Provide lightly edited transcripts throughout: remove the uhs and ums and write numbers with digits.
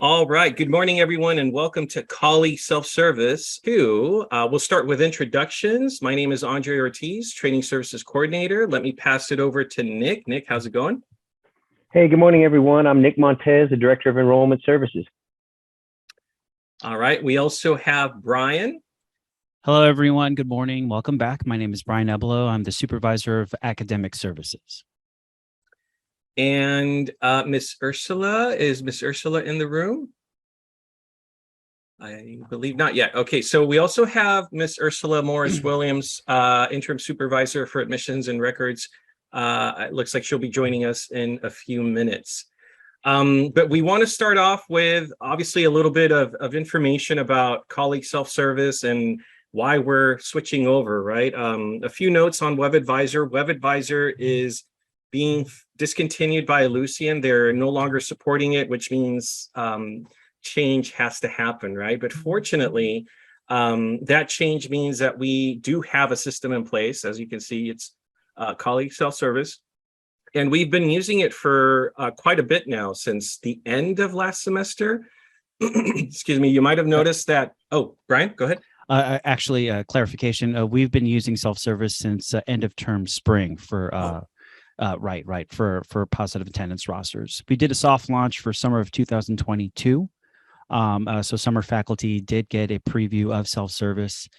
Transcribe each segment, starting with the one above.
All right. Good morning, everyone, and welcome to Colleague Self-Service 2. We'll start with introductions. My name is Andre Ortiz, Training Services Coordinator. Let me pass it over to Nick. Nick, how's it going? Hey, good morning, everyone. I'm Nick Montez, the Director of Enrollment Services. All right. We also have Brian. Hello, everyone. Good morning. Welcome back. My name is Brian Ebelo. I'm the Supervisor of Academic Services. And Miss Ursula. Is Miss Ursula in the room? I believe not yet. Okay, so we also have Miss Ursula Morris-Williams, Interim Supervisor for Admissions and Records. It looks like she'll be joining us in a few minutes. But we want to start off with obviously a little bit of information about colleague self-service and why we're switching over, right? A few notes on WedAdvisor. WedAdvisor is being discontinued by Ellucian. They're no longer supporting it, which means change has to happen, right? But fortunately, that change means that we do have a system in place. As you can see, it's colleague self-service. And we've been using it for quite a bit now, since the end of last semester. Excuse me, you might have noticed that. Oh, Brian, go ahead. Actually, clarification. We've been using self-service since end of term spring for for positive attendance rosters. We did a soft launch for summer of 2022. So summer faculty did get a preview of self-service,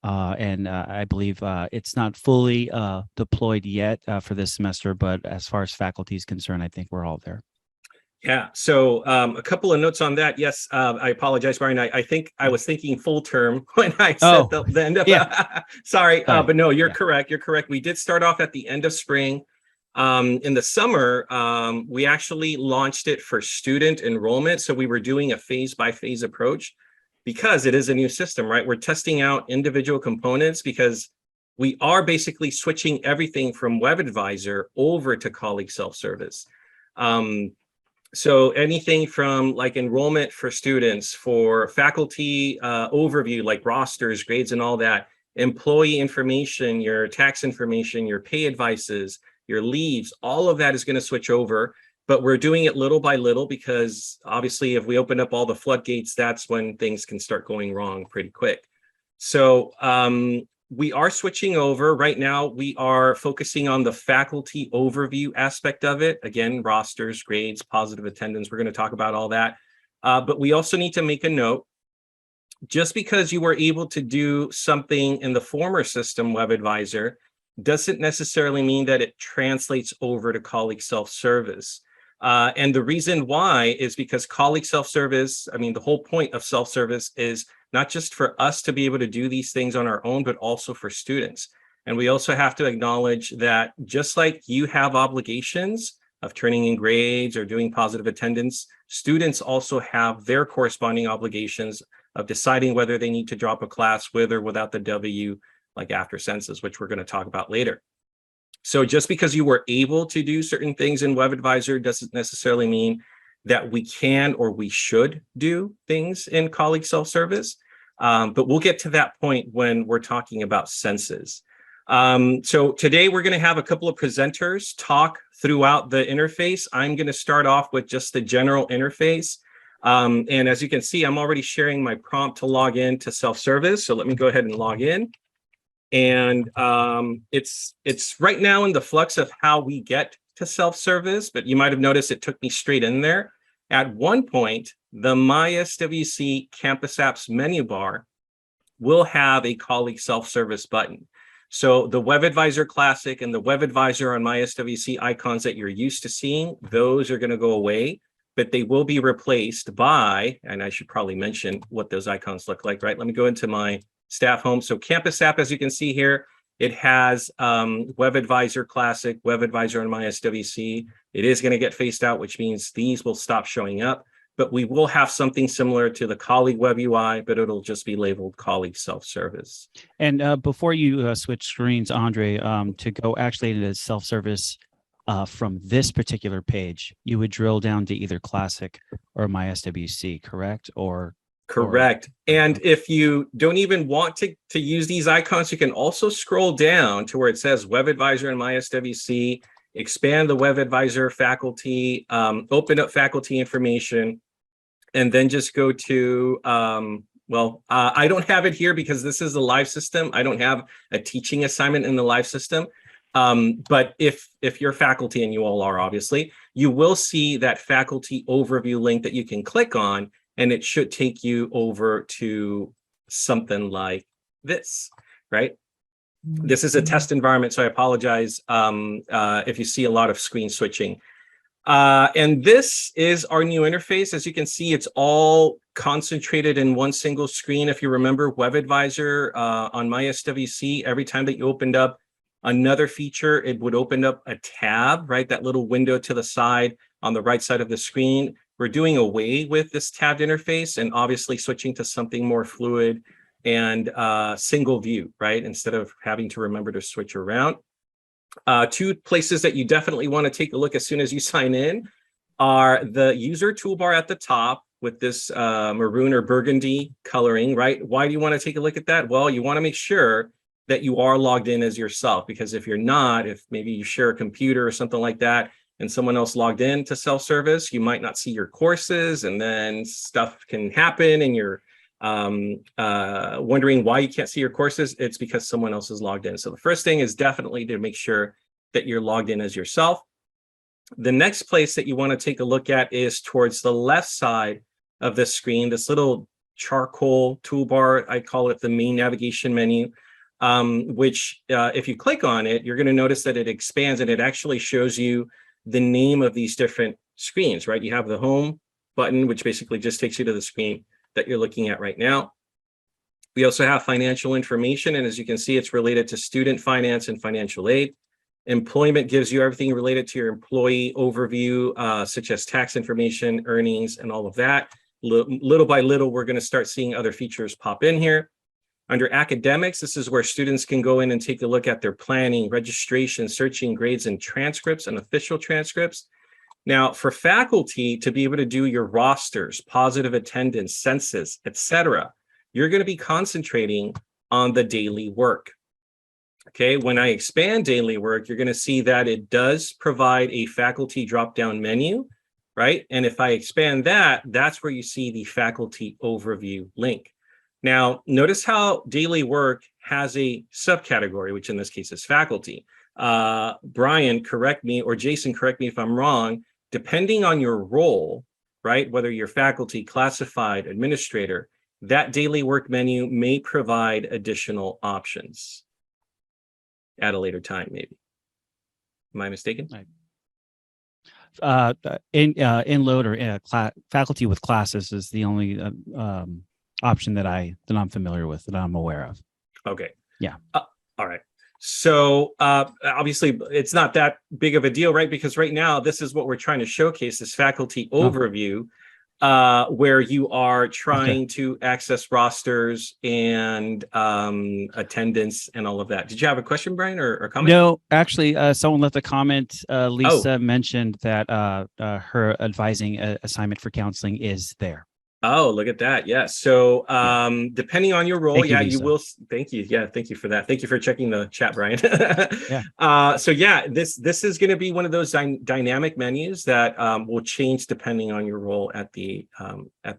and I believe it's not fully deployed yet for this semester, but as far as faculty is concerned, I think we're all there. Yeah, so a couple of notes on that. Yes, I apologize, Brian. I think I was thinking full term when I said the end of sorry, but no, you're correct. You're correct. We did start off at the end of spring. In the summer, we actually launched it for student enrollment. So we were doing a phase-by-phase approach because it is a new system, right? We're testing out individual components because we are basically switching everything from WedAdvisor over to colleague self-service. So anything from like enrollment for students, for faculty overview, like rosters, grades, and all that, employee information, your tax information, your pay advices, your leaves, all of that is going to switch over, but we're doing it little by little because obviously if we open up all the floodgates, that's when things can start going wrong pretty quick. So we are switching over. Right now, we are focusing on the faculty overview aspect of it. Again, rosters, grades, positive attendance. We're going to talk about all that. But we also need to make a note. Just because you were able to do something in the former system, WedAdvisor, doesn't necessarily mean that it translates over to colleague self-service. And the reason why is because colleague self-service, I mean, the whole point of self-service is not just for us to be able to do these things on our own, but also for students. And we also have to acknowledge that just like you have obligations of turning in grades or doing positive attendance, students also have their corresponding obligations of deciding whether they need to drop a class with or without the W, like after Census, which we're going to talk about later. So just because you were able to do certain things in WedAdvisor doesn't necessarily mean that we can or we should do things in colleague self-service. But we'll get to that point when we're talking about Census. So today we're going to have a couple of presenters talk throughout the interface. I'm going to start off with just the general interface. And as you can see, I'm already sharing my prompt to log in to self-service. So let me go ahead and log in. And it's right now in the flux of how we get to self-service, but you might have noticed it took me straight in there. At one point, the MySWC Campus Apps menu bar will have a colleague self-service button. So the WedAdvisor Classic and the WedAdvisor on MySWC icons that you're used to seeing, those are going to go away, but they will be replaced by, and I should probably mention what those icons look like, right? Let me go into my staff home. So Campus App, as you can see here, it has WedAdvisor Classic, WedAdvisor on MySWC. It is going to get phased out, which means these will stop showing up, but we will have something similar to the colleague web UI, but it'll just be labeled colleague self-service. And before you switch screens, Andre, to go actually into self-service from this particular page, you would drill down to either Classic or MySWC, correct? Correct. And if you don't even want to use these icons, you can also scroll down to where it says WedAdvisor and MySWC, expand the WedAdvisor faculty, open up faculty information, and then just go to, I don't have it here because this is a live system. I don't have a teaching assignment in the live system. But if you're faculty, and you all are obviously, you will see that faculty overview link that you can click on, and it should take you over to something like this, right? This is a test environment, so I apologize if you see a lot of screen switching. And this is our new interface. As you can see, it's all concentrated in one single screen. If you remember WedAdvisor on my SWC, every time that you opened up another feature, it would open up a tab, right? That little window to the side on the right side of the screen. We're doing away with this tabbed interface and obviously switching to something more fluid and single view, right? Instead of having to remember to switch around. Two places that you definitely want to take a look as soon as you sign in are the user toolbar at the top with this maroon or burgundy coloring, right? Why do you want to take a look at that? Well, you want to make sure that you are logged in as yourself, because if you're not, if maybe you share a computer or something like that, and someone else logged in to self-service, you might not see your courses, and then stuff can happen, and you're wondering why you can't see your courses. It's because someone else is logged in. So the first thing is definitely to make sure that you're logged in as yourself. The next place that you want to take a look at is towards the left side of the screen, this little charcoal toolbar. I call it the main navigation menu, which if you click on it, you're going to notice that it expands, and it actually shows you the name of these different screens, right? You have the home button, which basically just takes you to the screen that you're looking at right now. We also have financial information, and as you can see, it's related to student finance and financial aid. Employment gives you everything related to your employee overview, such as tax information, earnings, and all of that. Little by little, we're going to start seeing other features pop in here. Under academics, this is where students can go in and take a look at their planning, registration, searching grades and transcripts and official transcripts. Now, for faculty to be able to do your rosters, positive attendance, census, etc., you're going to be concentrating on the daily work. Okay, when I expand daily work, you're going to see that it does provide a faculty drop-down menu, right? And if I expand that, that's where you see the faculty overview link. Now, notice how daily work has a subcategory, which in this case is faculty. Brian, correct me, or Jason, correct me if I'm wrong. Depending on your role, right, whether you're faculty, classified, administrator, that daily work menu may provide additional options at a later time, maybe. Am I mistaken? In load or faculty with classes is the only option that I'm familiar with, that I'm aware of. Okay. Yeah. All right. So obviously it's not that big of a deal, right? Because right now this is what we're trying to showcase, this faculty overview, where you are trying to access rosters and attendance and all of that. Did you have a question, Brian, or comment? No, actually, someone left a comment. Lisa mentioned that her advising assignment for counseling is there. Oh, look at that. Yeah. So depending on your role, you will. Thank you. Yeah. Thank you for that. Thank you for checking the chat, Brian. So yeah, this is going to be one of those dynamic menus that will change depending on your role at the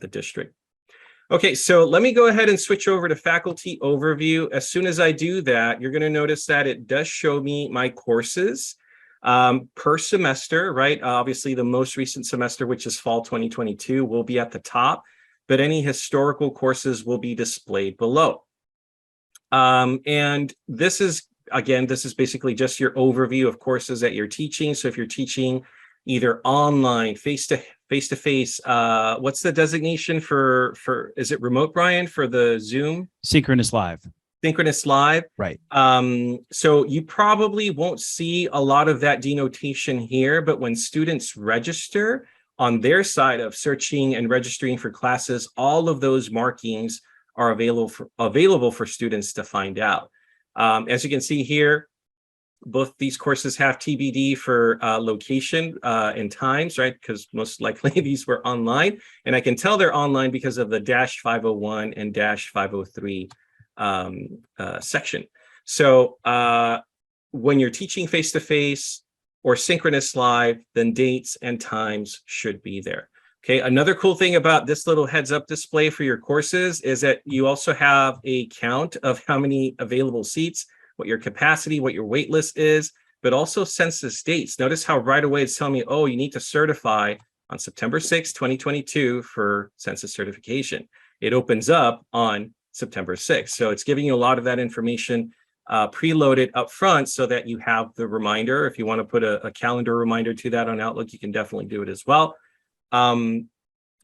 district. Okay, so let me go ahead and switch over to faculty overview. As soon as I do that, you're going to notice that it does show me my courses per semester, right? Obviously, the most recent semester, which is fall 2022, will be at the top, but any historical courses will be displayed below. And this is, again, this is basically just your overview of courses that you're teaching. So if you're teaching either online, face-to-face, what's the designation for, is it remote, Brian, for the Zoom? Synchronous live. Synchronous live. Right. So you probably won't see a lot of that denotation here, but when students register on their side of searching and registering for classes, all of those markings are available for students to find out. As you can see here, both these courses have TBD for location and times, right? Because most likely these were online. And I can tell they're online because of the -501 and -503 section. So when you're teaching face-to-face or synchronous live, then dates and times should be there. Okay, another cool thing about this little heads up display for your courses is that you also have a count of how many available seats, what your capacity, what your wait list is, but also census dates. Notice how right away it's telling me, oh, you need to certify on September 6, 2022 for census certification. It opens up on September 6th. So it's giving you a lot of that information preloaded up front so that you have the reminder. If you want to put a calendar reminder to that on Outlook, you can definitely do it as well.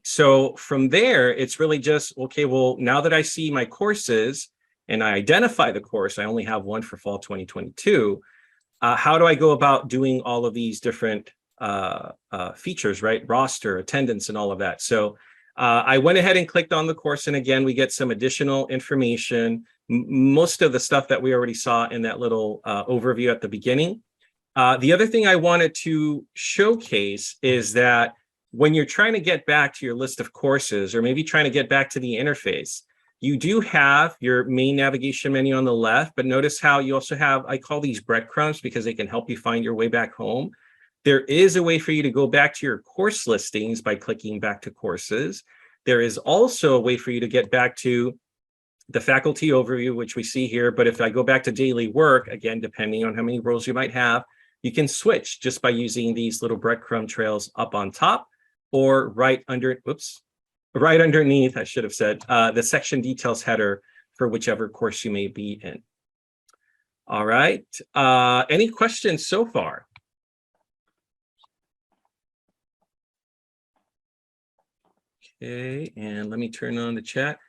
So from there, it's really just, okay, well, now that I see my courses and I identify the course, I only have one for fall 2022. How do I go about doing all of these different features, right? Roster, attendance, and all of that. So I went ahead and clicked on the course. And again, we get some additional information, most of the stuff that we already saw in that little overview at the beginning. The other thing I wanted to showcase is that when you're trying to get back to your list of courses, or maybe trying to get back to the interface, you do have your main navigation menu on the left, but notice how you also have, I call these breadcrumbs because they can help you find your way back home. There is a way for you to go back to your course listings by clicking back to courses. There is also a way for you to get back to the faculty overview, which we see here. But if I go back to daily work, again, depending on how many roles you might have, you can switch just by using these little breadcrumb trails up on top or right under, right underneath, I should have said, the section details header for whichever course you may be in. All right. Any questions so far? Okay, and let me turn on the chat.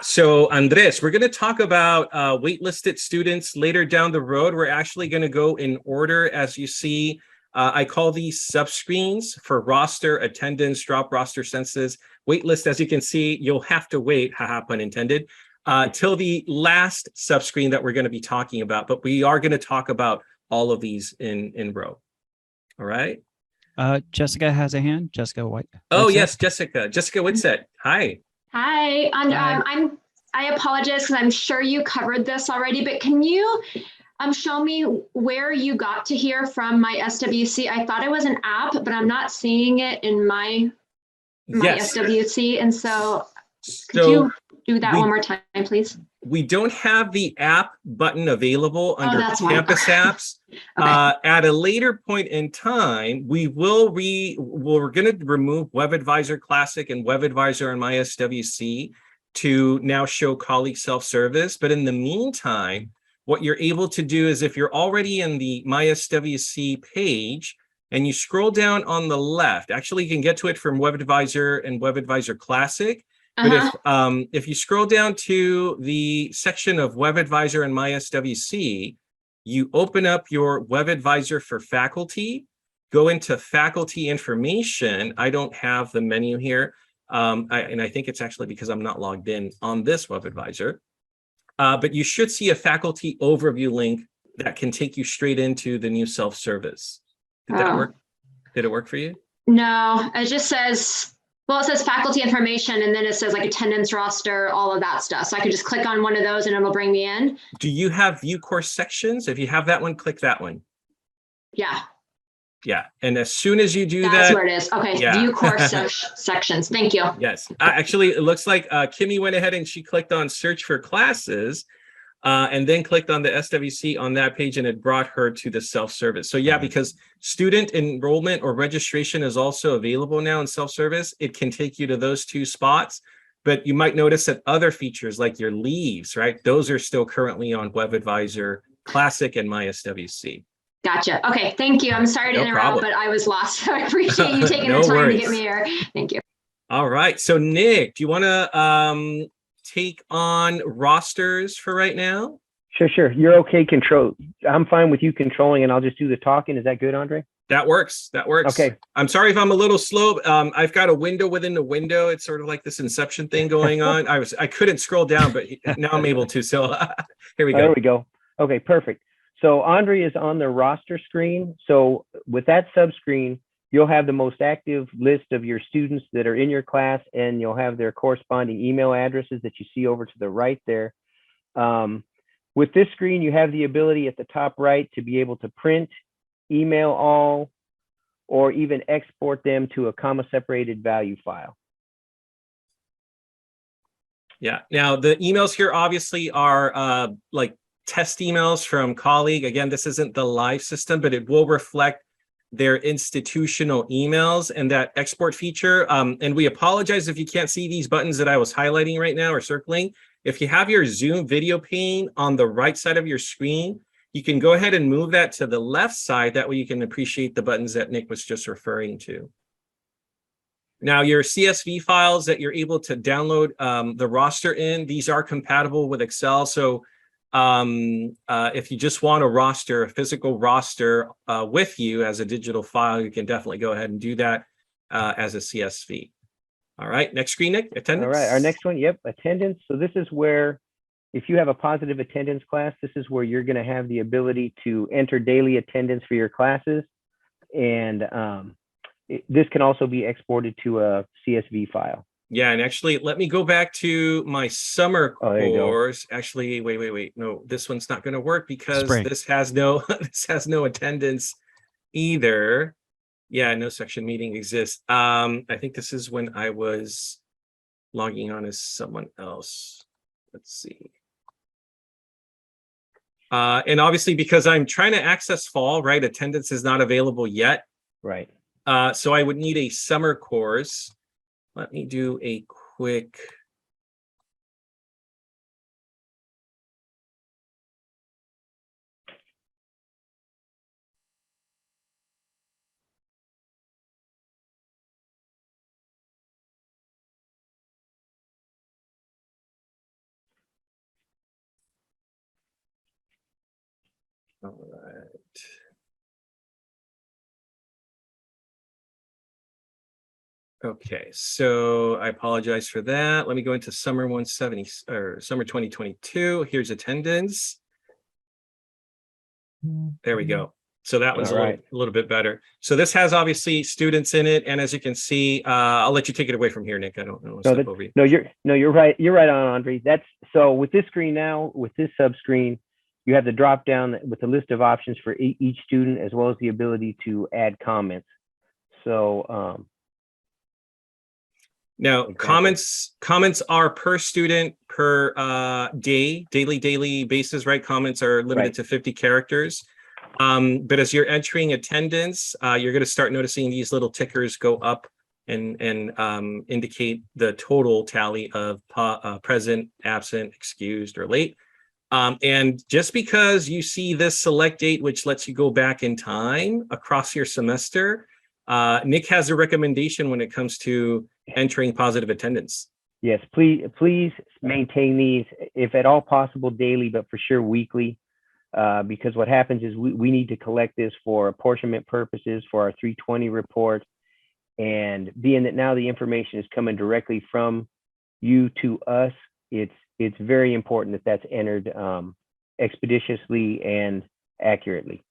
So Andres, we're going to talk about waitlisted students later down the road. We're actually going to go in order as you see. I call these subscreens for roster, attendance, drop roster, census, waitlist. As you can see, you'll have to wait, haha, pun intended, till the last subscreen that we're going to be talking about. But we are going to talk about all of these in row. All right. Jessica has a hand. Jessica White. Oh, yes, Jessica. Jessica Whitsett. Hi. Hi. I apologize because I'm sure you covered this already, but can you show me where you got to here from my SWC? I thought it was an app, but I'm not seeing it in my Yes. SWC. And so could you do that one more time, please? We don't have the app button available under campus apps. Okay. At a later point in time, we're going to remove WedAdvisor Classic and WedAdvisor on MySWC to now show colleague self-service. But in the meantime, what you're able to do is if you're already in the MySWC page and you scroll down on the left, actually you can get to it from WedAdvisor and WedAdvisor Classic. But if you scroll down to the section of WedAdvisor and MySWC, you open up your WedAdvisor for faculty, go into faculty information. I don't have the menu here. And I think it's actually because I'm not logged in on this WedAdvisor. But you should see a faculty overview link that can take you straight into the new self-service. Did that work? Did it work for you? No, it just says, well, it says faculty information, and then it says like attendance roster, all of that stuff. So I could just click on one of those and it'll bring me in. Do you have view course sections? If you have that one, click that one. Yeah. Yeah. And as soon as you do That's that. where it is. Okay. Yeah. View course sections. Thank you. Yes. Actually, it looks like Kimmy went ahead and she clicked on search for classes and then clicked on the SWC on that page and it brought her to the self-service. So yeah, because student enrollment or registration is also available now in self-service, it can take you to those two spots. But you might notice that other features like your leaves, right? Those are still currently on WedAdvisor Classic and MySWC. Gotcha. Okay. Thank you. I'm sorry to interrupt, but I was lost. So I appreciate you taking the time to get me here. Thank you. All right. So Nick, do you want to take on rosters for right now? Sure. You're okay. I'm fine with you controlling and I'll just do the talking. Is that good, Andre? That works. Okay. I'm sorry if I'm a little slow. I've got a window within the window. It's sort of like this Inception thing going on. I couldn't scroll down, but now I'm able to. So here we go. There we go. Okay, perfect. So Andre is on the roster screen. So with that subscreen, you'll have the most active list of your students that are in your class, and you'll have their corresponding email addresses that you see over to the right there. With this screen, you have the ability at the top right to be able to print, email all, or even export them to a comma-separated value file. Yeah. Now, the emails here obviously are like test emails from colleague. Again, this isn't the live system, but it will reflect their institutional emails and that export feature. And we apologize if you can't see these buttons that I was highlighting right now or circling. If you have your Zoom video pane on the right side of your screen, you can go ahead and move that to the left side. That way you can appreciate the buttons that Nick was just referring to. Now, your CSV files that you're able to download the roster in, these are compatible with Excel. So if you just want a physical roster with you as a digital file, you can definitely go ahead and do that as a CSV. All right, next screen, Nick, attendance. All right, our next one, yep, attendance. So this is where, if you have a positive attendance class, this is where you're going to have the ability to enter daily attendance for your classes. And this can also be exported to a CSV file. Yeah, and actually, let me go back to my summer course. Actually, wait. No, this one's not going to work because this has no attendance either. Yeah, no section meeting exists. I think this is when I was logging on as someone else. Let's see. And obviously, because I'm trying to access fall, right? Attendance is not available yet. Right. So I would need a summer course. Let me do a quick. All right. Okay, so I apologize for that. Let me go into summer 170 or summer 2022. Here's attendance. There we go. So that one's a little bit better. So this has obviously students in it, and as you can see, I'll let you take it away from here, Nick. I don't know. You're right. You're right on, Andre. That's so with this screen now, with this sub screen, you have the drop down with a list of options for each student, as well as the ability to add comments. So now comments are per student per daily basis, right? Comments are limited to 50 characters. But as you're entering attendance, you're going to start noticing these little tickers go up and indicate the total tally of present, absent, excused, or late. And just because you see this select date, which lets you go back in time across your semester, Nick has a recommendation when it comes to entering positive attendance. Yes, please maintain these, if at all possible, daily, but for sure weekly. Because what happens is we need to collect this for apportionment purposes for our 320 report. And being that now the information is coming directly from you to us, it's very important that that's entered expeditiously and accurately.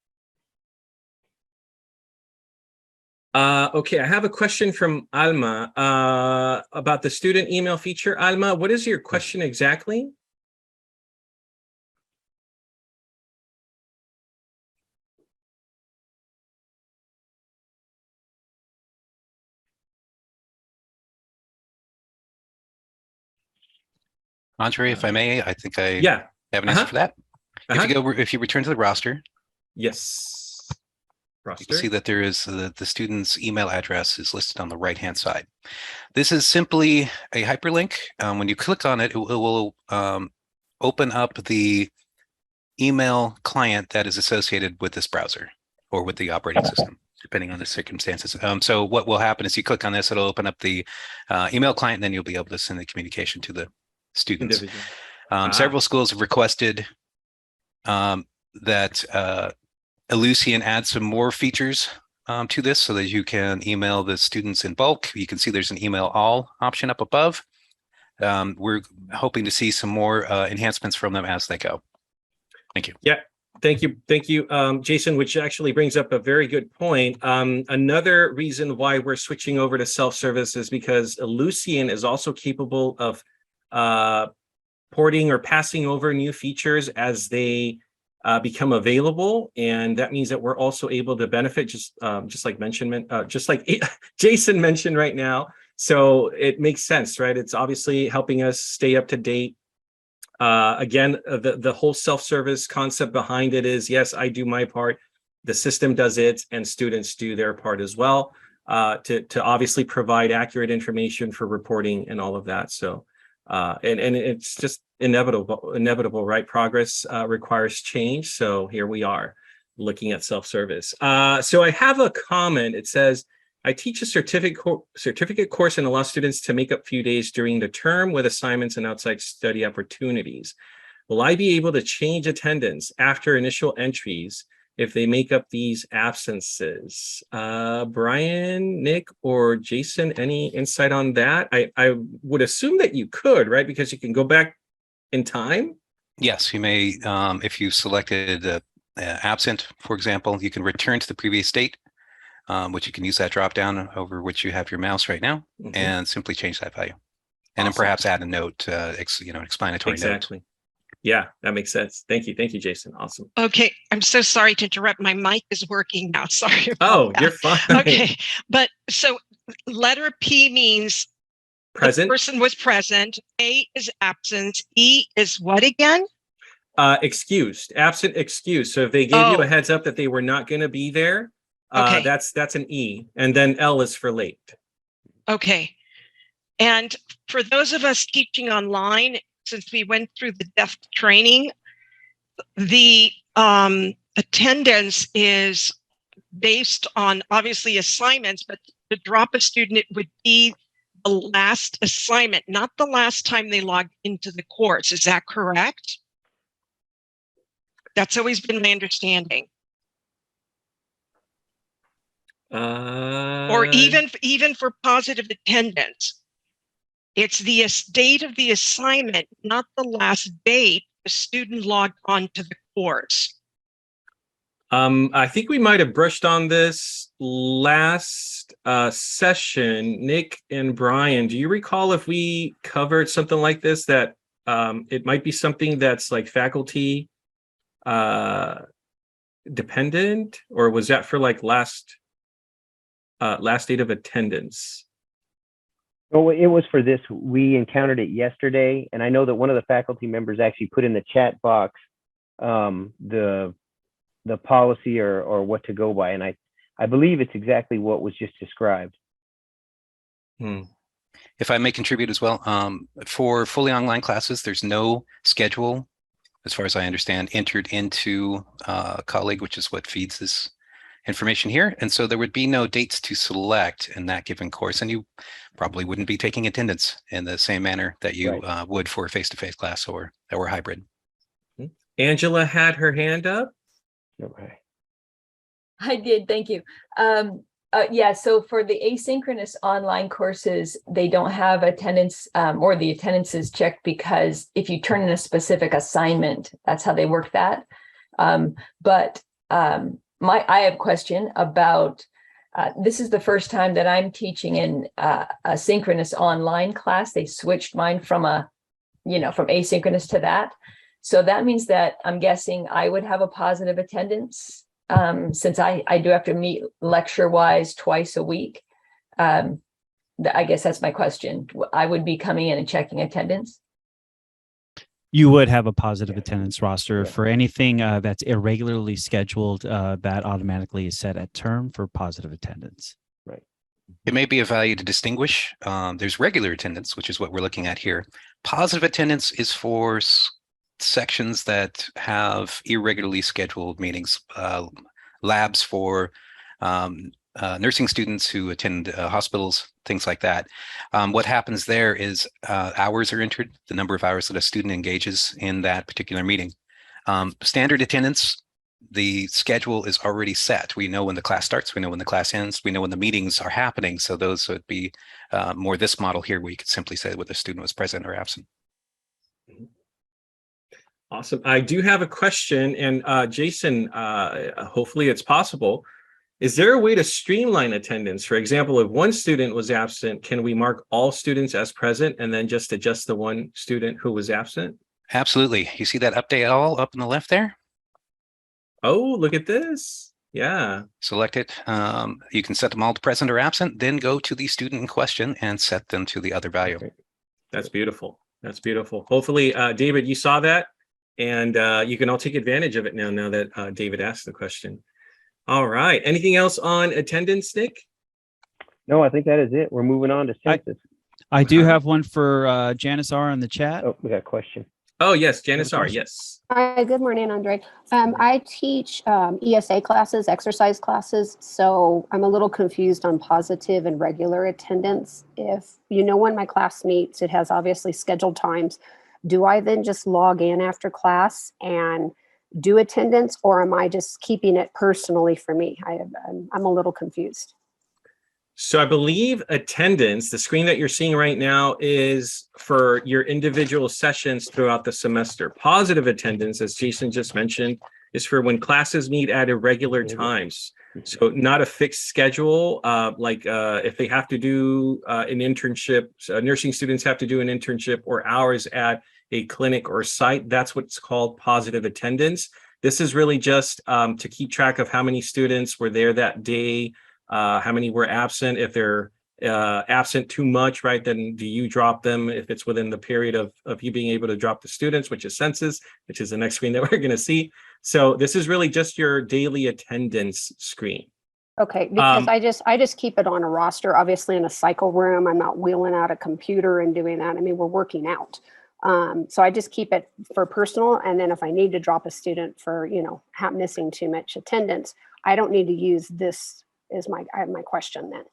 Okay, I have a question from Alma about the student email feature. Alma, what is your question exactly? Andre, if I may, I think I have an answer for that. If you return to the roster, yes, you can see that there is the student's email address is listed on the right-hand side. This is simply a hyperlink. When you click on it, it will open up the email client that is associated with this browser or with the operating system, depending on the circumstances. So what will happen is you click on this, it'll open up the email client, and then you'll be able to send the communication to the students. Several schools have requested that Ellucian add some more features to this so that you can email the students in bulk. You can see there's an email all option up above. We're hoping to see some more enhancements from them as they go. Thank you. Yeah, thank you, Jason, which actually brings up a very good point. Another reason why we're switching over to self-service is because Ellucian is also capable of porting or passing over new features as they become available, and that means that we're also able to benefit, just like Jason mentioned right now. So it makes sense, right? It's obviously helping us stay up to date. Again, the whole self-service concept behind it is, yes, I do my part, the system does it, and students do their part as well, to obviously provide accurate information for reporting and all of that. So and it's just inevitable, right? Progress requires change. So here we are looking at self-service. So I have a comment. It says, I teach a certificate course and allow students to make up few days during the term with assignments and outside study opportunities. Will I be able to change attendance after initial entries if they make up these absences? Brian, Nick, or Jason, any insight on that? I would assume that you could, right? Because you can go back in time. Yes, you may. If you selected absent, for example, you can return to the previous date, which you can use that drop down over which you have your mouse right now, and simply change that value. And then perhaps add a note, explanatory note. Exactly. Yeah, that makes sense. Thank you, Jason. Awesome. Okay, I'm so sorry to interrupt. My mic is working now. Sorry. Oh, you're fine. Okay, but so letter P means present. The person was present. A is absent. E is what again? Excused. Absent, excused. So if they gave you a heads up that they were not going to be there, that's an E. And then L is for late. Okay. And for those of us teaching online, since we went through the DEF training, the attendance is based on obviously assignments, but to drop a student, it would be the last assignment, not the last time they logged into the course. Is that correct? That's always been my understanding. Or even for positive attendance. It's the date of the assignment, not the last date the student logged onto the course. I think we might have brushed on this last session. Nick and Brian, do you recall if we covered something like this, that it might be something that's like faculty dependent, or was that for like last date of attendance? Oh, it was for this. We encountered it yesterday, and I know that one of the faculty members actually put in the chat box the policy or what to go by, and I believe it's exactly what was just described. If I may contribute as well, for fully online classes, there's no schedule, as far as I understand, entered into Colleague, which is what feeds this information here. And so there would be no dates to select in that given course, and you probably wouldn't be taking attendance in the same manner that you would for a face-to-face class or hybrid. Angela had her hand up. Okay. I did, thank you. Yeah, so for the asynchronous online courses, they don't have attendance or the attendance is checked because if you turn in a specific assignment, that's how they work that. I have a question about, this is the first time that I'm teaching in a synchronous online class. They switched mine from from asynchronous to that. So that means that I'm guessing I would have a positive attendance since I do have to meet lecture-wise twice a week. I guess that's my question. I would be coming in and checking attendance. You would have a positive attendance roster for anything that's irregularly scheduled. That automatically is set at term for positive attendance. Right. It may be of value to distinguish. There's regular attendance, which is what we're looking at here. Positive attendance is for sections that have irregularly scheduled meetings, labs for nursing students who attend hospitals, things like that. What happens there is hours are entered, the number of hours that a student engages in that particular meeting. Standard attendance, the schedule is already set. We know when the class starts, we know when the class ends, we know when the meetings are happening. So those would be more this model here, where you could simply say whether the student was present or absent. Awesome. I do have a question, and Jason, hopefully it's possible. Is there a way to streamline attendance? For example, if one student was absent, can we mark all students as present and then just adjust the one student who was absent? Absolutely. You see that update all up in the left there? Oh, look at this. Yeah. Select it. You can set them all to present or absent, then go to the student in question and set them to the other value. That's beautiful. That's beautiful. Hopefully, David, you saw that, and you can all take advantage of it now that David asked the question. All right. Anything else on attendance, Nick? No, I think that is it. We're moving on to census. I do have one for Janice R in the chat. Oh, we got a question. Oh, yes, Janice R. Yes. Hi, good morning, Andre. I teach ESA classes, exercise classes, so I'm a little confused on positive and regular attendance. If you know when my class meets, it has obviously scheduled times. Do I then just log in after class and do attendance, or am I just keeping it personally for me? I'm a little confused. So I believe attendance, the screen that you're seeing right now, is for your individual sessions throughout the semester. Positive attendance, as Jason just mentioned, is for when classes meet at irregular times. So not a fixed schedule, like if they have to do an internship, nursing students have to do an internship or hours at a clinic or site. That's what's called positive attendance. This is really just to keep track of how many students were there that day, how many were absent. If they're absent too much, right, then do you drop them if it's within the period of you being able to drop the students, which is census, which is the next screen that we're going to see. So this is really just your daily attendance screen. Okay, because I just keep it on a roster, obviously in a cycle room. I'm not wheeling out a computer and doing that. I mean, we're working out. So I just keep it for personal. And then if I need to drop a student for, missing too much attendance, I don't need to use this is my question then.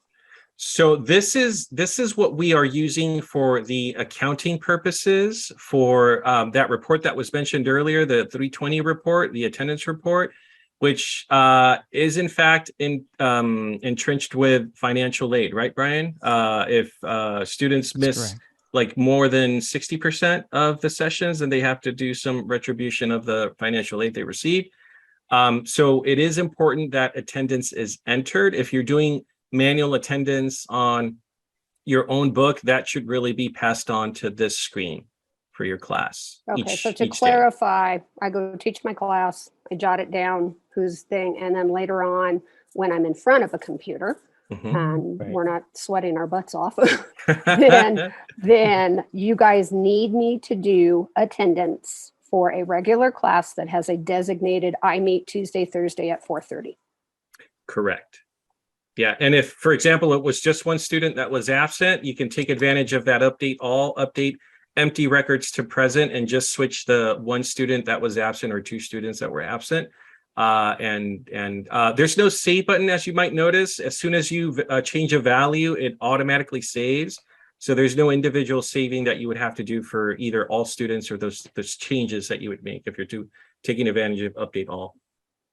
So this is what we are using for the accounting purposes for that report that was mentioned earlier, the 320 report, the attendance report, which is in fact entrenched with financial aid, right, Brian? If students miss like more than 60% of the sessions, then they have to do some retribution of the financial aid they received. So it is important that attendance is entered. If you're doing manual attendance on your own book, that should really be passed on to this screen for your class. Okay, so to clarify, I go teach my class, I jot it down, whose thing, and then later on, when I'm in front of a computer, and we're not sweating our butts off, then you guys need me to do attendance for a regular class that has a designated I meet Tuesday, Thursday at 4:30. Correct. Yeah, and if, for example, it was just one student that was absent, you can take advantage of that update empty records to present and just switch the one student that was absent or two students that were absent. There's no save button, as you might notice. As soon as you change a value, it automatically saves. So there's no individual saving that you would have to do for either all students or those changes that you would make if you're taking advantage of update all.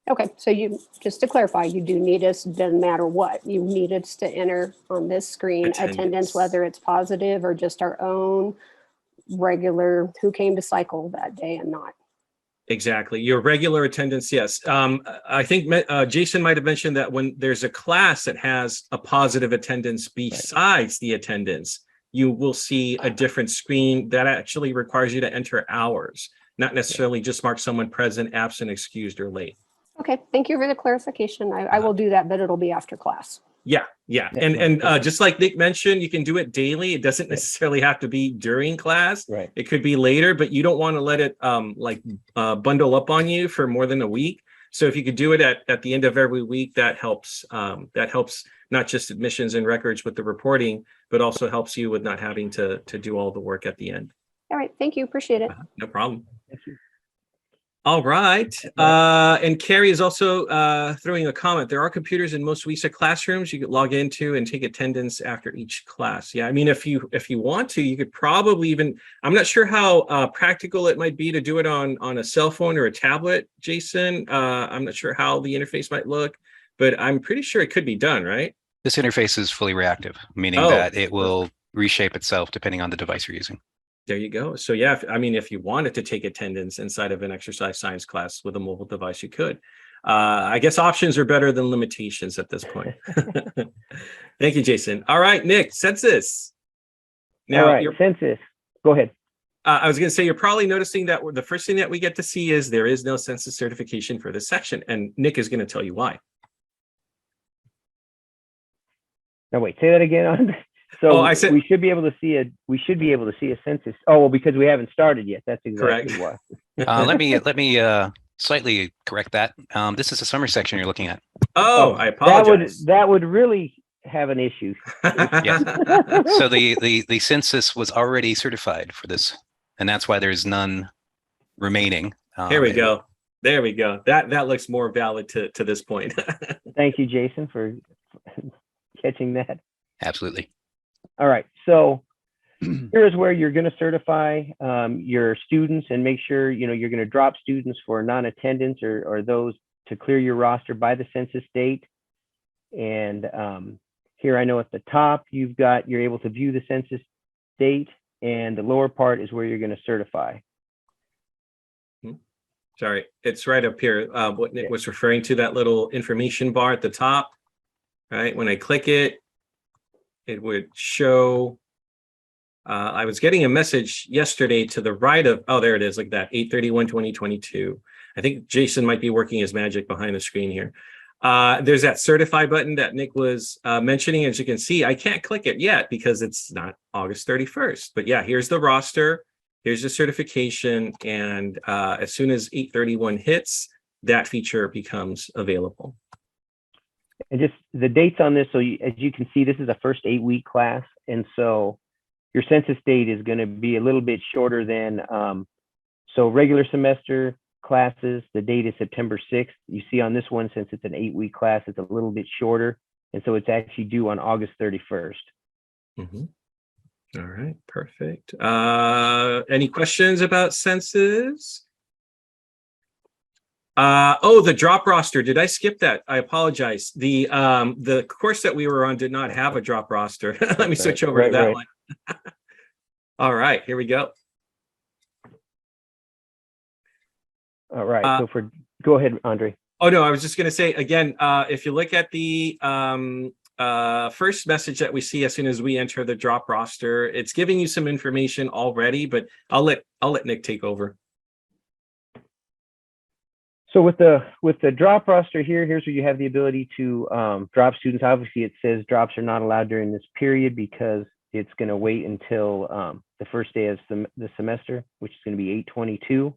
Okay, so you, just to clarify, you do need us, doesn't matter what, you need us to enter on this screen attendance, whether it's positive or just our own regular who came to cycle that day and not. Exactly. Your regular attendance, yes. I think Jason might have mentioned that when there's a class that has a positive attendance besides the attendance, you will see a different screen that actually requires you to enter hours, not necessarily just mark someone present, absent, excused, or late. Okay, thank you for the clarification. I will do that, but it'll be after class. Yeah. And just like Nick mentioned, you can do it daily. It doesn't necessarily have to be during class. Right. It could be later, but you don't want to let it bundle up on you for more than a week. So if you could do it at the end of every week, that helps. That helps not just admissions and records with the reporting, but also helps you with not having to do all the work at the end. All right. Thank you. Appreciate it. No problem. Thank you. All right. And Carrie is also throwing a comment. There are computers in most WISA classrooms you could log into and take attendance after each class. Yeah, I mean, if you want to, you could probably even, I'm not sure how practical it might be to do it on a cell phone or a tablet, Jason. I'm not sure how the interface might look, but I'm pretty sure it could be done, right? This interface is fully reactive, meaning that it will reshape itself depending on the device you're using. There you go. So yeah, if you wanted to take attendance inside of an exercise science class with a mobile device, you could. I guess options are better than limitations at this point. Thank you, Jason. All right, Nick, census. Now, census. Go ahead. I was going to say, you're probably noticing that the first thing that we get to see is there is no census certification for this section, and Nick is going to tell you why. No, wait, say that again, Andre. So I said we should be able to see a census. Oh, well, because we haven't started yet. That's exactly correct. why. Let me slightly correct that. This is the summer section you're looking at. Oh, I apologize. That would really have an issue. Yeah. So the census was already certified for this, and that's why there's none remaining. Here we go. There we go. That looks more valid to this point. Thank you, Jason, for catching that. Absolutely. All right. So here's where you're going to certify your students and make sure, you're going to drop students for non-attendance or those to clear your roster by the census date. And here I know at the top, you're able to view the census date, and the lower part is where you're going to certify. Sorry, it's right up here. What Nick was referring to, that little information bar at the top, right? When I click it, it would show, I was getting a message yesterday to the right of, oh, there it is, like that, 8/31/2022. I think Jason might be working his magic behind the screen here. There's that certify button that Nick was mentioning. As you can see, I can't click it yet because it's not August 31st. But yeah, here's the roster, here's the certification, and as soon as 8/31 hits, that feature becomes available. And just the dates on this, so as you can see, this is a first 8-week class, and so your census date is going to be a little bit shorter than, so regular semester classes, the date is September 6th. You see on this one, since it's an 8-week class, it's a little bit shorter, and so it's actually due on August 31st. Mm-hmm. All right, perfect. Any questions about census? Oh, the drop roster. Did I skip that? I apologize. The course that we were on did not have a drop roster. Let me switch over to that one. All right, here we go. All right. So go ahead, Andre. Oh no, I was just going to say again. If you look at the first message that we see as soon as we enter the drop roster, it's giving you some information already. But I'll let Nick take over. So with the drop roster here's where you have the ability to drop students. Obviously, it says drops are not allowed during this period because it's going to wait until the first day of the semester, which is going to be 8/22,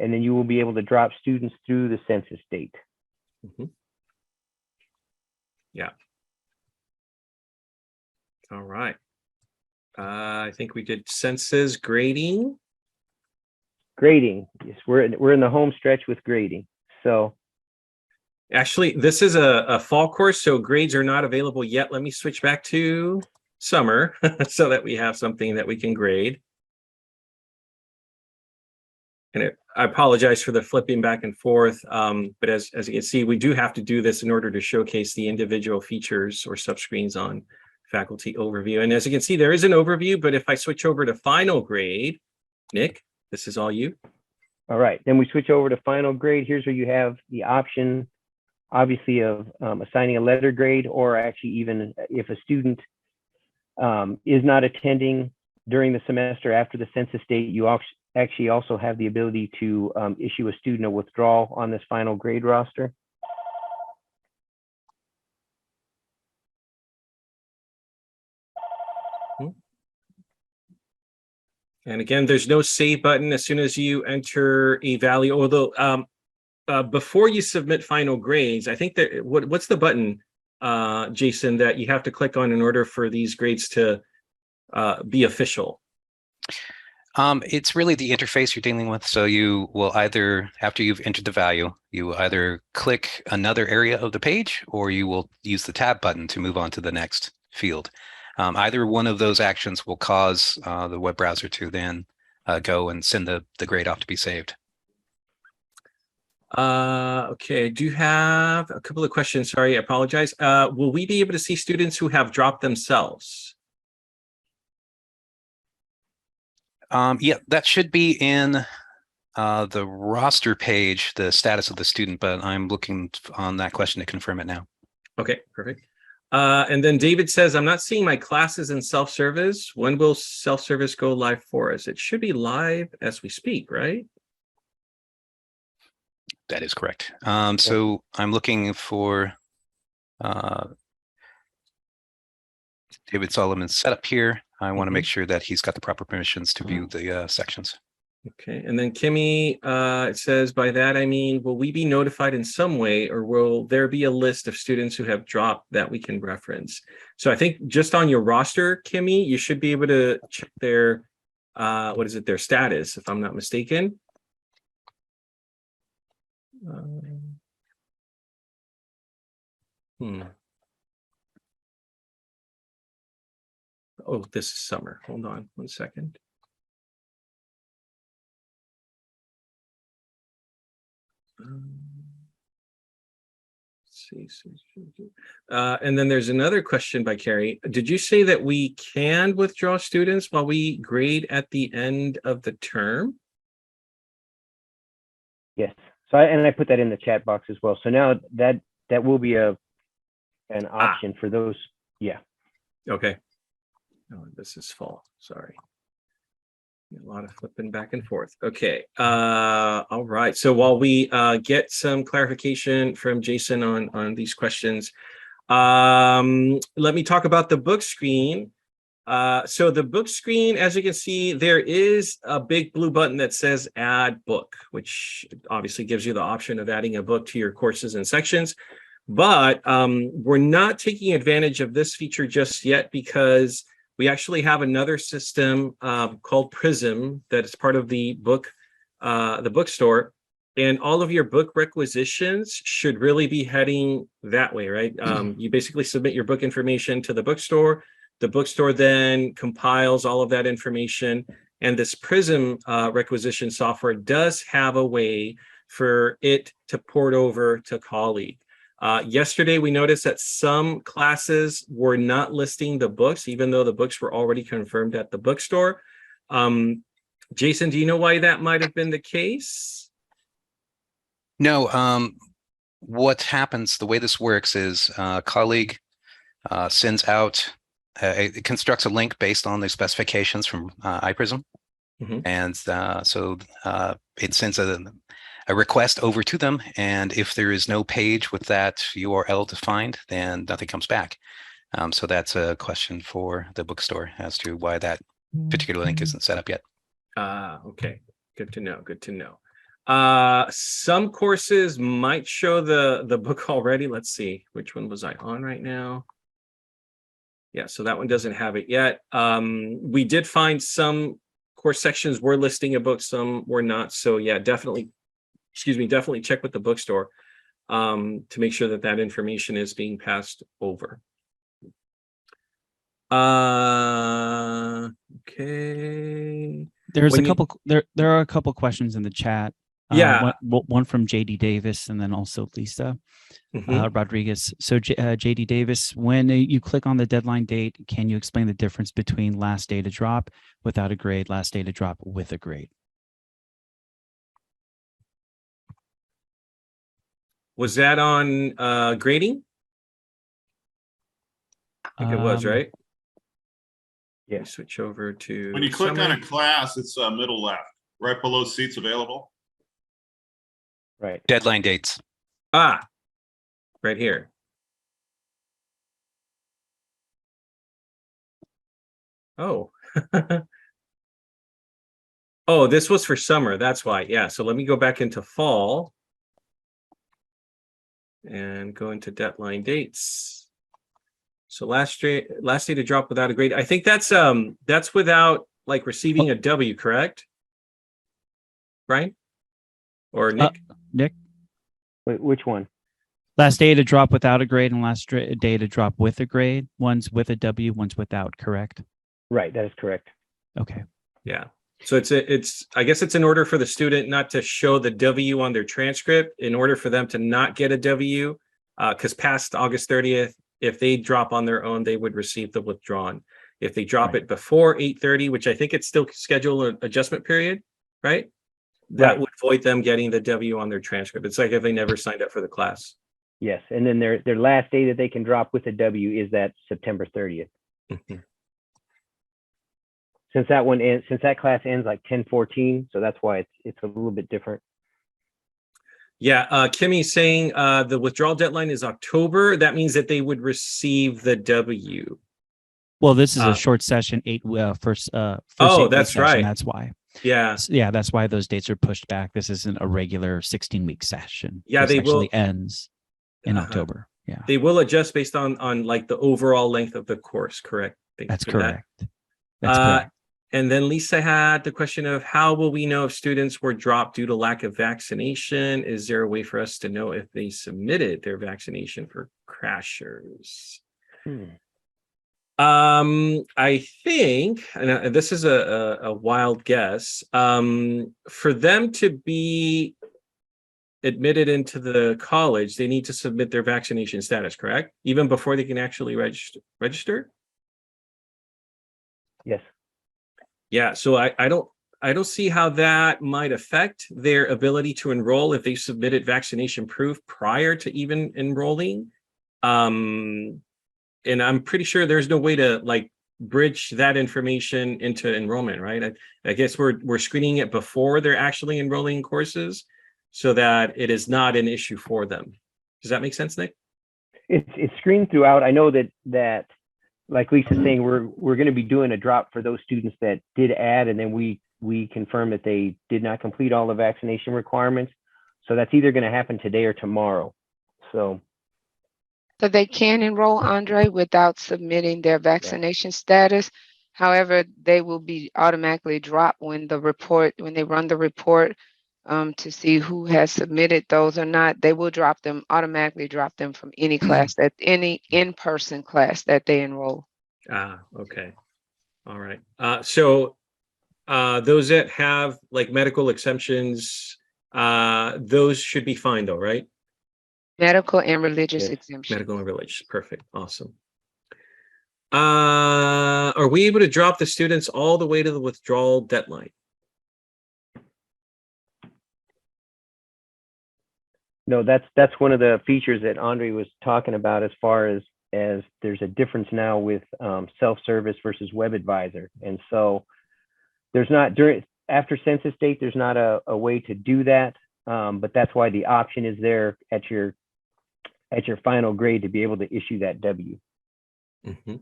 and then you will be able to drop students through the census date. Mm-hmm. Yeah. All right. I think we did census grading. Grading. Yes, we're in the home stretch with grading. So actually, this is a fall course, so grades are not available yet. Let me switch back to summer so that we have something that we can grade. And I apologize for the flipping back and forth, but as you can see, we do have to do this in order to showcase the individual features or subscreens on faculty overview. And as you can see, there is an overview, but if I switch over to final grade, Nick, this is all you. All right, then we switch over to final grade. Here's where you have the option, obviously, of assigning a letter grade, or actually even if a student is not attending during the semester after the census date, you actually also have the ability to issue a student a withdrawal on this final grade roster. And again, there's no save button as soon as you enter a value, although before you submit final grades, I think that what's the button, Jason, that you have to click on in order for these grades to be official? It's really the interface you're dealing with. So you will either, after you've entered the value, you will either click another area of the page, or you will use the tab button to move on to the next field. Either one of those actions will cause the web browser to then go and send the grade off to be saved. Okay, I do have a couple of questions. Sorry, I apologize. Will we be able to see students who have dropped themselves? Yeah, that should be in the roster page, the status of the student, but I'm looking on that question to confirm it now. Okay, perfect. And then David says, I'm not seeing my classes in self-service. When will self-service go live for us? It should be live as we speak, right? That is correct. So I'm looking for David Solomon's setup here. I want to make sure that he's got the proper permissions to view the sections. Okay, and then Kimmy, it says, by that I mean, will we be notified in some way, or will there be a list of students who have dropped that we can reference? So I think just on your roster, Kimmy, you should be able to check their, their status, if I'm not mistaken. Oh, this is summer. Hold on one second. Let's see. And then there's another question by Carrie. Did you say that we can withdraw students while we grade at the end of the term? Yes. So I put that in the chat box as well. So now that will be an option for those. Yeah. Okay. Oh, this is fall. Sorry. A lot of flipping back and forth. Okay. All right. So while we get some clarification from Jason on these questions, let me talk about the book screen. So the book screen, as you can see, there is a big blue button that says add book, which obviously gives you the option of adding a book to your courses and sections. But we're not taking advantage of this feature just yet because we actually have another system called Prism that is part of the bookstore, and all of your book requisitions should really be heading that way, right? You basically submit your book information to the bookstore. The bookstore then compiles all of that information, and this Prism requisition software does have a way for it to port over to Colleague. Yesterday, we noticed that some classes were not listing the books, even though the books were already confirmed at the bookstore. Jason, do you know why that might have been the case? No. What happens, the way this works is Colleague sends out, it constructs a link based on the specifications from iPrism. And so it sends a request over to them, and if there is no page with that URL defined, then nothing comes back. So that's a question for the bookstore as to why that particular link isn't set up yet. Okay, good to know. Good to know. Some courses might show the book already. Let's see, which one was I on right now? Yeah, so that one doesn't have it yet. We did find some course sections were listing a book, some were not. So yeah, definitely check with the bookstore to make sure that that information is being passed over. Okay. There's there are a couple questions in the chat. Yeah. One from JD Davis and then also Lisa Rodriguez. So JD Davis, when you click on the deadline date, can you explain the difference between last day to drop without a grade, last day to drop with a grade? Was that on grading? I think it was, right? Yeah. Switch over to when you click on a class, it's middle left, right below seats available. Right. Deadline dates. Right here. Oh. Oh, this was for summer. That's why. Yeah. So let me go back into fall and go into deadline dates. So last day to drop without a grade. I think that's without like receiving a W, correct? Brian or Nick? Nick. Wait, which one? Last day to drop without a grade and last day to drop with a grade. One's with a W, one's without, correct? Right, that is correct. Okay. Yeah. So I guess it's in order for the student not to show the W on their transcript, in order for them to not get a W, because past August 30th, if they drop on their own, they would receive the withdrawn. If they drop it before 8:30, which I think it's still scheduled adjustment period, right? That would void them getting the W on their transcript. It's like if they never signed up for the class. Yes, and then their last day that they can drop with a W is that September 30th. Mhm. Since that class ends like 10/14, so that's why it's a little bit different. Yeah, Kimmy's saying the withdrawal deadline is October. That means that they would receive the W. Well, this is a short session, first Oh, 8-week that's session. right. That's why. Yeah. Yeah, that's why those dates are pushed back. This isn't a regular 16-week session. Yeah, this they actually will ends in October. Yeah, they will adjust based on like the overall length of the course. Correct. Thank that's you for that. correct. That's correct. And then Lisa had the question of how will we know if students were dropped due to lack of vaccination? Is there a way for us to know if they submitted their vaccination for crashers? I think, and this is a wild guess, for them to be admitted into the college, they need to submit their vaccination status, correct? Even before they can actually register? Yes. Yeah, so I don't see how that might affect their ability to enroll if they submitted vaccination proof prior to even enrolling. And I'm pretty sure there's no way to like bridge that information into enrollment, right? I guess we're screening it before they're actually enrolling courses so that it is not an issue for them. Does that make sense, Nick? It's screened throughout. I know that like Lisa's saying, we're going to be doing a drop for those students that did add, and then we confirm that they did not complete all the vaccination requirements. So that's either going to happen today or tomorrow. So they can enroll, Andre, without submitting their vaccination status. However, they will be automatically dropped when they run the report to see who has submitted those or not. They will automatically drop them from any class, any in-person class that they enroll. Okay. All right. So those that have like medical exemptions, those should be fine though, right? Medical and religious Yes. exemption. Medical and religious. Perfect. Awesome. Are we able to drop the students all the way to the withdrawal deadline? no, that's one of the features that Andre was talking about as far as there's a difference now with self-service versus WedAdvisor. And so there's not after census date, there's not a way to do that. But that's why the option is there at your final grade to be able to issue that W. Mm-hmm.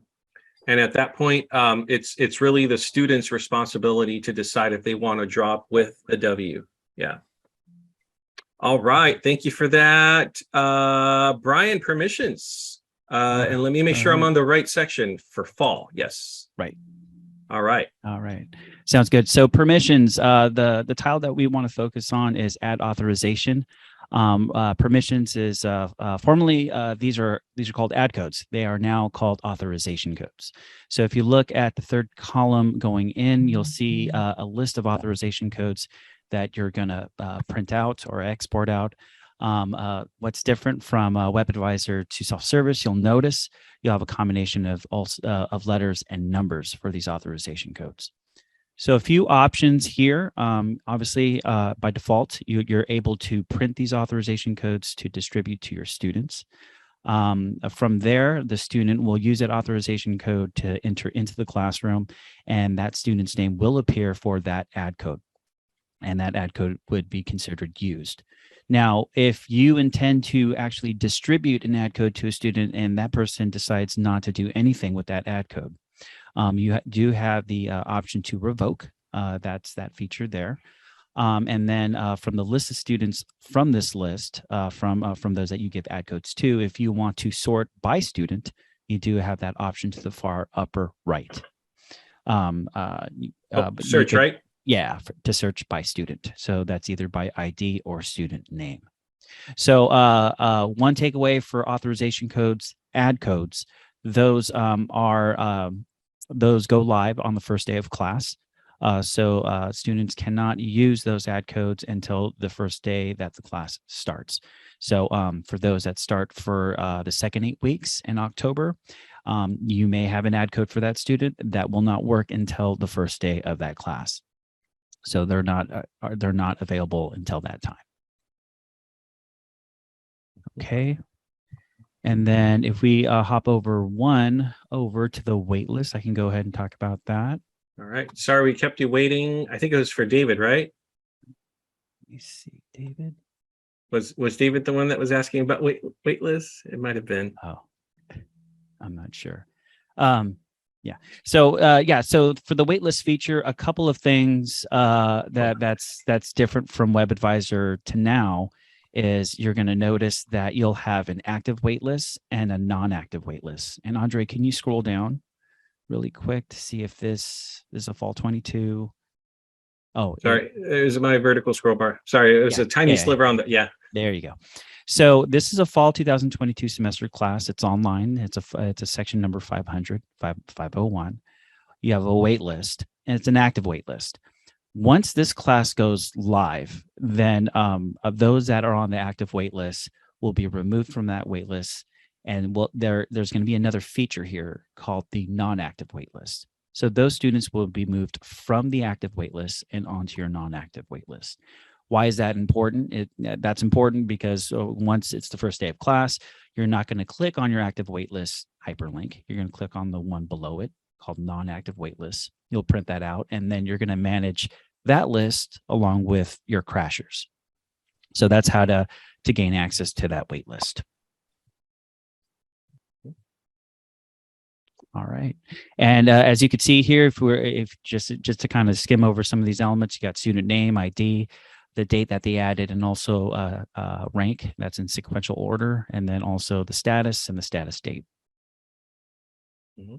And at that point, it's really the student's responsibility to decide if they want to drop with a W. Yeah. All right. Thank you for that. Brian, permissions. And let me make sure I'm on the right section for fall. Yes. Right. All right. All right. Sounds good. So permissions, the tile that we want to focus on is add authorization. Permissions is formerly these are called add codes. They are now called authorization codes. So if you look at the third column going in, you'll see a list of authorization codes that you're going to print out or export out. What's different from WedAdvisor to self-service, you'll notice you'll have a combination of letters and numbers for these authorization codes. So a few options here. Obviously, by default, you're able to print these authorization codes to distribute to your students. From there, the student will use that authorization code to enter into the classroom, and that student's name will appear for that add code, and that add code would be considered used. Now, if you intend to actually distribute an add code to a student and that person decides not to do anything with that add code, you do have the option to revoke. That's that feature there. And then from the list of students from this list, from those that you give add codes to, if you want to sort by student, you do have that option to the far upper right. Search, right? Yeah, to search by student. So that's either by ID or student name. So one takeaway for authorization codes, add codes, those those go live on the first day of class. So students cannot use those add codes until the first day that the class starts. So for those that start for the second 8 weeks in October, you may have an add code for that student that will not work until the first day of that class. So they're not available until that time. Okay. And then if we hop over to the wait list, I can go ahead and talk about that. All right. Sorry, we kept you waiting. I think it was for David, right? Let me see, David. Was David the one that was asking about wait lists? It might have been. Oh, I'm not sure. Yeah. So for the waitlist feature, a couple of things that's different from WedAdvisor to now is you're going to notice that you'll have an active waitlist and a non-active waitlist. And Andre, can you scroll down really quick to see if this is a fall 22? Oh, sorry, it was my vertical scroll bar. Sorry, it was a tiny sliver on the, There you go. So this is a fall 2022 semester class. It's online. It's a section number 501. You have a wait list, and it's an active wait list. Once this class goes live, then of those that are on the active wait list will be removed from that wait list, and there's going to be another feature here called the non-active wait list. So those students will be moved from the active wait list and onto your non-active wait list. Why is that important? That's important because once it's the first day of class, you're not going to click on your active waitlist hyperlink. You're going to click on the one below it called non-active waitlist. You'll print that out, and then you're going to manage that list along with your crashers. So that's how to gain access to that waitlist. All right, and as you can see here, if just to kind of skim over some of these elements, you got student name, ID, the date that they added, and also rank, that's in sequential order, and then also the status and the status date. Mm-hmm.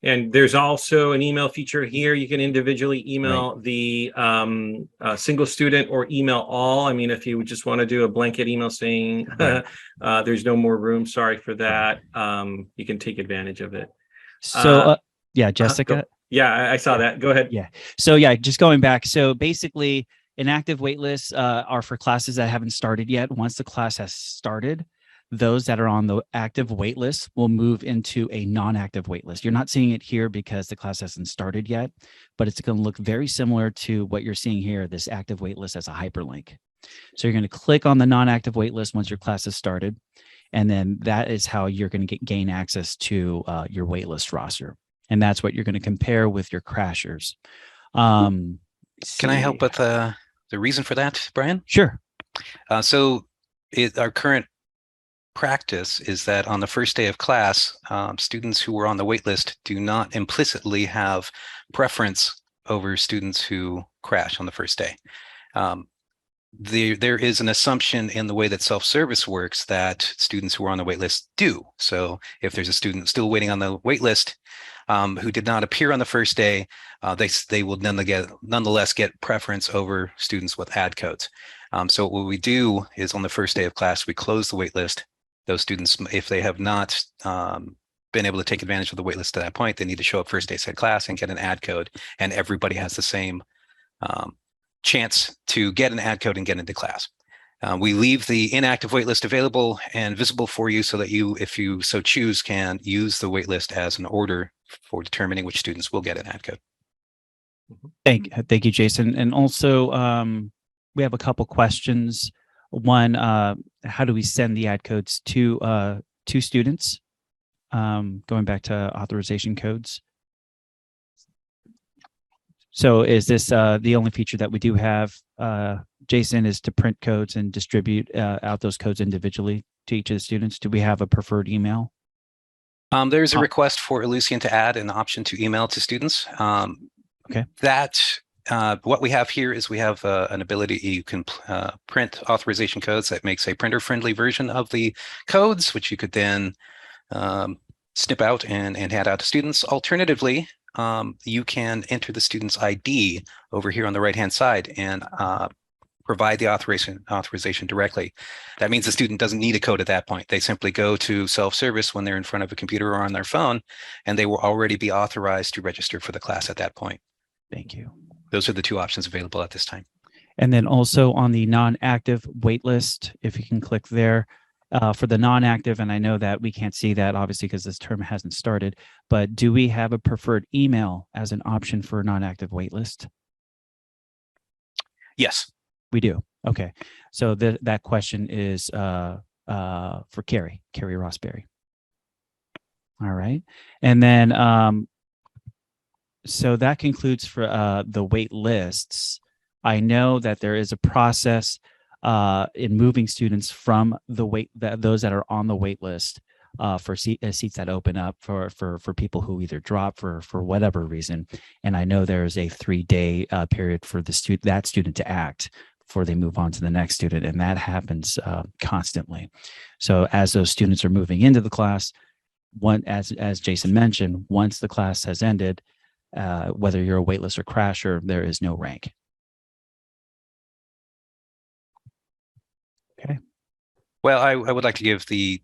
And there's also an email feature here. You can individually email the single student or email all. I mean, if you just want to do a blanket email saying there's no more room, sorry for that, you can take advantage of it. So yeah, Jessica. Yeah, I saw that. Go ahead. Yeah. So yeah, just going back. So basically, inactive waitlists are for classes that haven't started yet. Once the class has started, those that are on the active waitlist will move into a non-active waitlist. You're not seeing it here because the class hasn't started yet, but it's going to look very similar to what you're seeing here, this active waitlist as a hyperlink. So you're going to click on the non-active waitlist once your class has started, and then that is how you're going to gain access to your waitlist roster. And that's what you're going to compare with your crashers. Can I help with the reason for that, Brian? Sure. So our current practice is that on the first day of class, students who were on the waitlist do not implicitly have preference over students who crash on the first day. There is an assumption in the way that self-service works that students who are on the waitlist do. So if there's a student still waiting on the waitlist who did not appear on the first day, they will nonetheless get preference over students with add codes. So what we do is on the first day of class, we close the waitlist. Those students, if they have not been able to take advantage of the waitlist to that point, they need to show up first day said class and get an add code, and everybody has the same chance to get an add code and get into class. We leave the inactive waitlist available and visible for you so that you, if you so choose, can use the waitlist as an order for determining which students will get an add code. Thank you, Jason. And also, we have a couple questions. One, how do we send the add codes to students? Going back to authorization codes. So is this the only feature that we do have, Jason, is to print codes and distribute out those codes individually to each of the students? Do we have a preferred email? There's a request for Ellucian to add an option to email to students. Okay. What we have here is we have an ability, you can print authorization codes that makes a printer-friendly version of the codes, which you could then snip out and hand out to students. Alternatively, you can enter the student's ID over here on the right-hand side and provide the authorization directly. That means the student doesn't need a code at that point. They simply go to self-service when they're in front of a computer or on their phone, and they will already be authorized to register for the class at that point. Thank you. Those are the two options available at this time. And then also on the non-active waitlist, if you can click there, for the non-active, and I know that we can't see that obviously because this term hasn't started, but do we have a preferred email as an option for non-active waitlist? Yes. We do. Okay. So that question is Carrie Rossberry. All right. And then, so that concludes for the wait lists. I know that there is a process in moving students from those that are on the wait list for seats that open up for people who either drop for whatever reason. And I know there's a 3-day period for that student to act before they move on to the next student, and that happens constantly. So as those students are moving into the class, as Jason mentioned, once the class has ended, whether you're a waitlist or crasher, there is no rank. Okay. Well, I would like to give the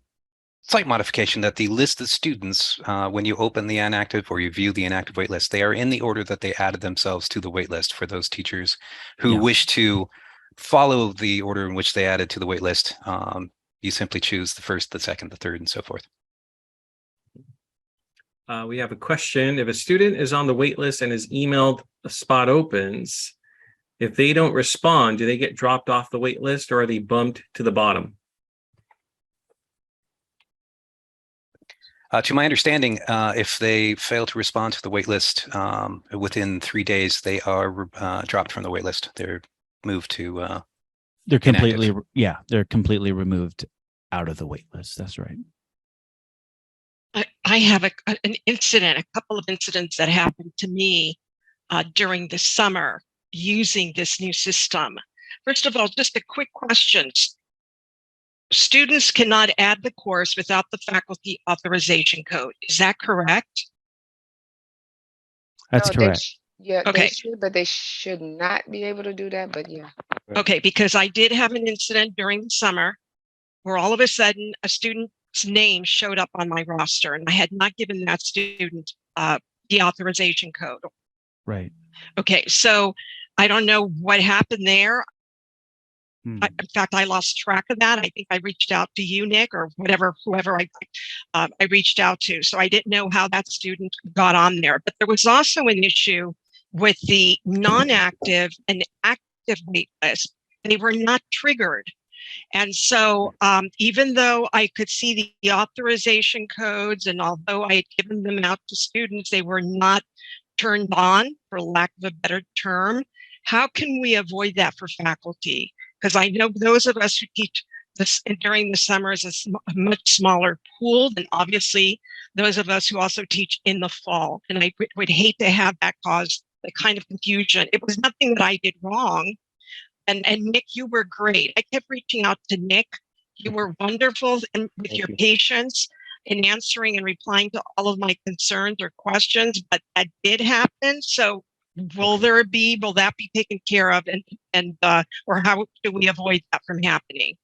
slight modification that the list of students, when you open the inactive or you view the inactive waitlist, they are in the order that they added themselves to the waitlist. For those teachers who wish to follow the order in which they added to the waitlist, you simply choose the first, the second, the third, and so forth. We have a question. If a student is on the wait list and is emailed a spot opens, if they don't respond, do they get dropped off the wait list or are they bumped to the bottom? To my understanding, if they fail to respond to the wait list within 3 days, they are dropped from the wait list. They're moved to they're completely inactive. They're completely removed out of the wait list. That's right. I have an incident, a couple of incidents that happened to me during the summer using this new system. First of all, just a quick question. Students cannot add the course without the faculty authorization code. Is that correct? That's correct. Okay. Okay. They should, but they should not be able to do that. But yeah. Okay, because I did have an incident during the summer where all of a sudden a student's name showed up on my roster and I had not given that student the authorization code. Right. Okay, so I don't know what happened there. In fact, I lost track of that. I think I reached out to you, Nick, or whoever I reached out to. So I didn't know how that student got on there. But there was also an issue with the non-active and active wait list. They were not triggered. And so even though I could see the authorization codes and although I had given them out to students, they were not turned on, for lack of a better term. How can we avoid that for faculty? Because I know those of us who teach this during the summer is a much smaller pool than obviously those of us who also teach in the fall. And I would hate to have that cause the kind of confusion. It was nothing that I did wrong. And Nick, you were great. I kept reaching out to Nick. You were wonderful and with your patience in answering and replying to all of my concerns or questions, but that did happen. So will that be taken care of and or how do we avoid that from happening?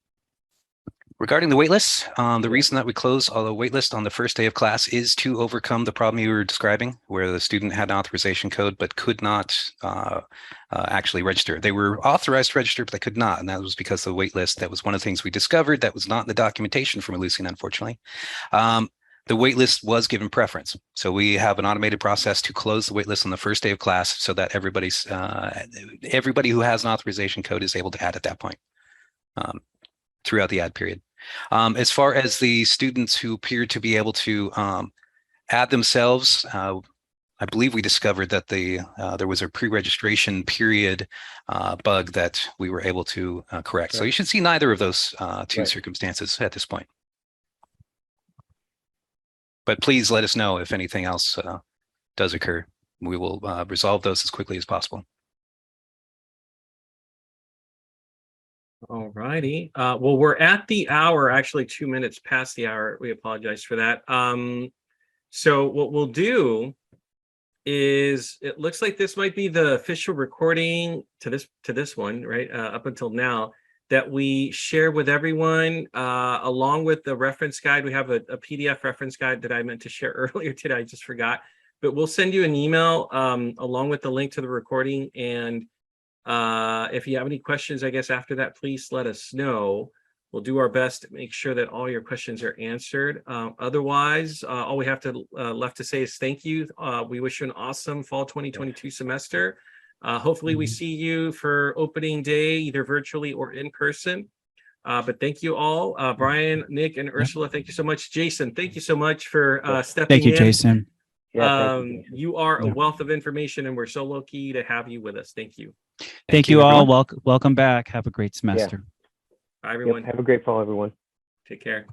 Regarding the waitlist, the reason that we close all the waitlist on the first day of class is to overcome the problem you were describing, where the student had an authorization code but could not actually register. They were authorized to register, but they could not, and that was because of the waitlist. That was one of the things we discovered that was not in the documentation from Ellucian, unfortunately. The waitlist was given preference. So we have an automated process to close the waitlist on the first day of class so that everybody who has an authorization code is able to add at that point throughout the add period. As far as the students who appear to be able to add themselves, I believe we discovered that there was a pre-registration period bug that we were able to correct. So you should see neither of those two circumstances at this point. But please let us know if anything else does occur. We will resolve those as quickly as possible. All righty. Well, we're at the hour, actually 2 minutes past the hour. We apologize for that. So what we'll do is, it looks like this might be the official recording to this one, right? Up until now, that we share with everyone, along with the reference guide. We have a PDF reference guide that I meant to share earlier today. I just forgot, but we'll send you an email along with the link to the recording. And if you have any questions, I guess after that, please let us know. We'll do our best to make sure that all your questions are answered. Otherwise, all we have to left to say is thank you. We wish you an awesome fall 2022 semester. Hopefully we see you for opening day, either virtually or in person. But thank you all, Brian, Nick, and Ursula. Thank you so much. Jason, thank you so much for stepping in. Thank you, Jason. You are a wealth of information, and we're so lucky to have you with us. Thank you. Thank you all. Welcome back. Have a great semester. Bye, everyone. Have a great fall, everyone. Take care.